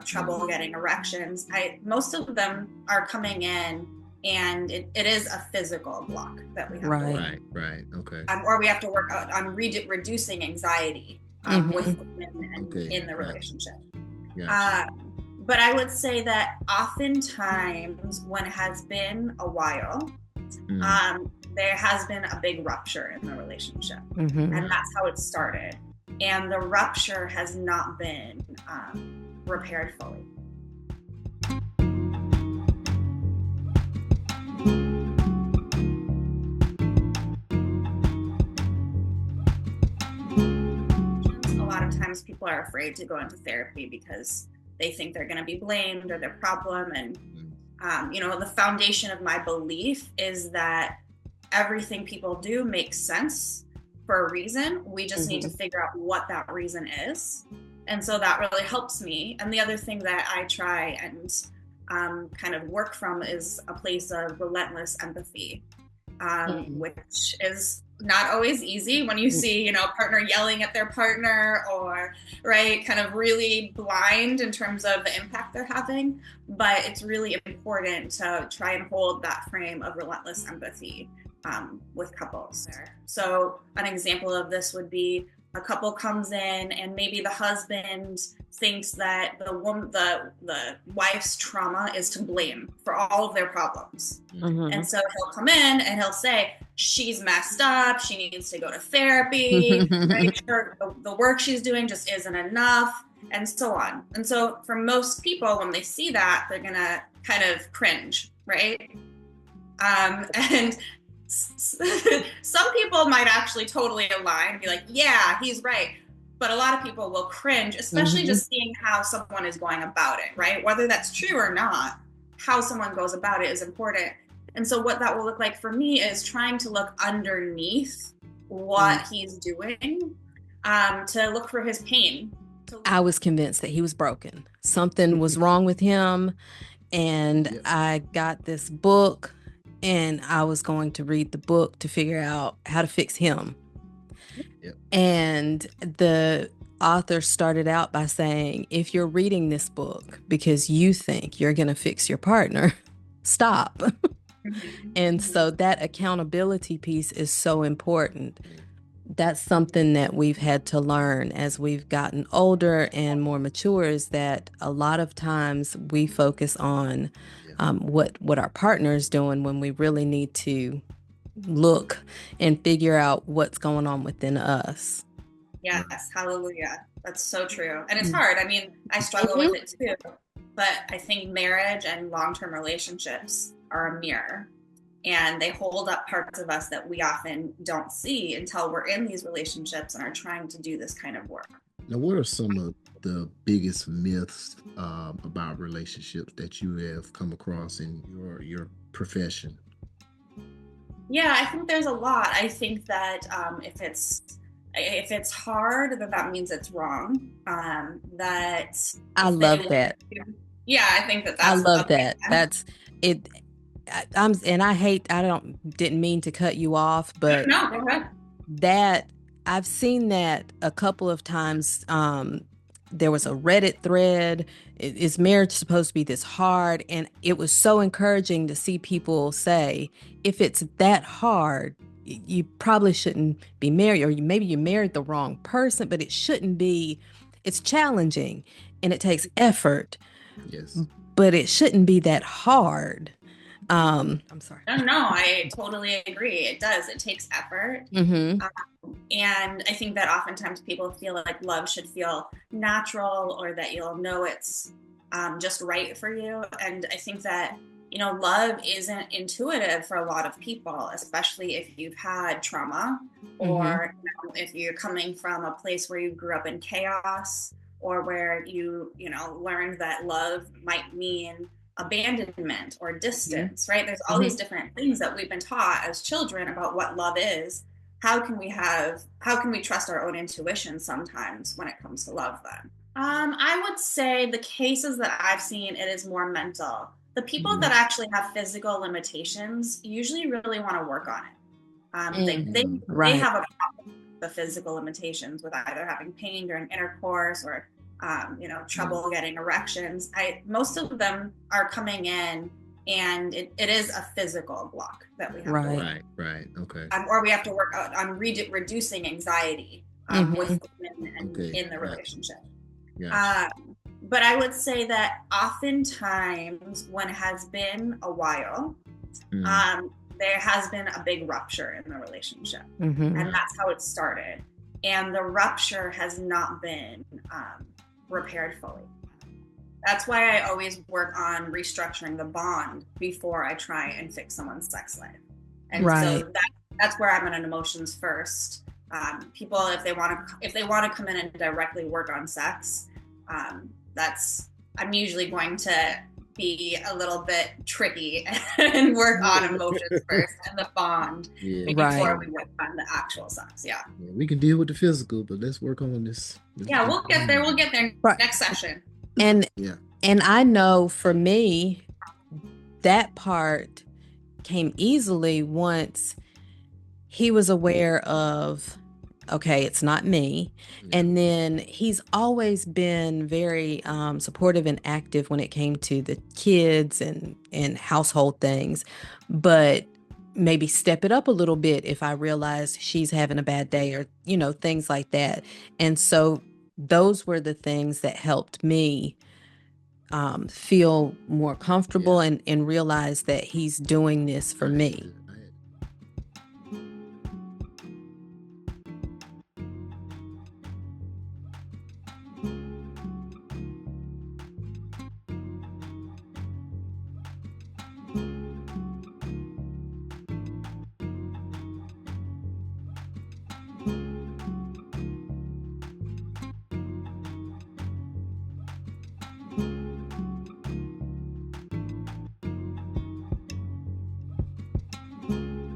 trouble getting erections, most of them are coming in and it is a physical block that we have to work Right, right. Okay. or we have to work on reducing anxiety with women Okay. in the Gotcha. relationship. Gotcha. Uh, but I would say that oftentimes when it has been a while, Mm. there has been a big rupture in the relationship. Mm-hmm. And that's how it started. And the rupture has not been repaired fully. A lot of times people are afraid to go into therapy because they think they're going to be blamed or their problem. And, the foundation of my belief is that everything people do makes sense for a reason. We just need to figure out what that reason is. And so that really helps me. And the other thing that I try and kind of work from is a place of relentless empathy, which is not always easy when you see, a partner yelling at their partner or, right, kind of really blind in terms of the impact they're having. But it's really important to try and hold that frame of relentless empathy with couples. So an example of this would be a couple comes in and maybe the husband thinks that the wife's trauma is to blame for all of their problems. And so he'll come in and he'll say, she's messed up, she needs to go to therapy, right? The work she's doing just isn't enough, and so on. And so for most people, when they see that, they're gonna kind of cringe, right? And some people might actually totally align and be like, yeah, he's right. But a lot of people will cringe, especially just seeing how someone is going about it, right? Whether that's true or not, how someone goes about it is important. And so what that will look like for me is trying to look underneath what he's doing, to look for his pain. I was convinced that he was broken. Something was wrong with him. And I got this book and I was going to read the book to figure out how to fix him. And the author started out by saying, if you're reading this book because you think you're going to fix your partner, stop. And so that accountability piece is so important. That's something that we've had to learn as we've gotten older and more mature, is that a lot of times we focus on what our partner is doing when we really need to look and figure out what's going on within us. Yes, hallelujah. That's so true. And it's hard. I mean, I struggle with it too. But I think marriage and long-term relationships are a mirror. And they hold up parts of us that we often don't see until we're in these relationships and are trying to do this kind of work. Now, what are some of the biggest myths about relationships that you have come across in your profession? Yeah, I think there's a lot. I think that if it's hard, then that means it's wrong. That I love that. Yeah, I think that's. I love that. That's it. I didn't mean to cut you off, but no, go ahead. That I've seen that a couple of times. There was a Reddit thread. Is marriage supposed to be this hard? And it was so encouraging to see people say, if it's that hard, you probably shouldn't be married, or maybe you married the wrong person, but it shouldn't be. It's challenging and it takes effort. Yes. But it shouldn't be that hard. I'm sorry. No, I totally agree. It does. It takes effort. Mm-hmm. And I think that oftentimes people feel like love should feel natural, or that you'll know it's just right for you. And I think that, love isn't intuitive for a lot of people, especially if you've had trauma, or if you're coming from a place where you grew up in chaos, or where you learned that love might mean abandonment or distance, right? There's all these different things that we've been taught as children about what love is. How can we trust our own intuition sometimes when it comes to love then? I would say the cases that I've seen, it is more mental. The people that actually have physical limitations usually really want to work on it. They have a problem with the physical limitations, with either having pain during intercourse or trouble getting erections. Most of them are coming in, and it is a physical block that we have to work. Right. Okay. Or we have to work on reducing anxiety with women and in the relationship. Gotcha. But I would say that oftentimes, when it has been a while, there has been a big rupture in the relationship, and that's how it started. And the rupture has not been repaired fully. That's why I always work on restructuring the bond before I try and fix someone's sex life. And so that's where I'm on emotions first. People, if they want to come in and directly work on sex, I'm usually going to be a little bit tricky and work on emotions first and the bond before we work on the actual sex. Yeah, we can deal with the physical, but let's work on this. We'll get there. We'll get there next session. And I know for me, that part came easily once he was aware of, okay, it's not me. And then he's always been very supportive and active when it came to the kids and household things, but maybe step it up a little bit if I realize she's having a bad day or, things like that. And so those were the things that helped me feel more comfortable and realize that he's doing this for me.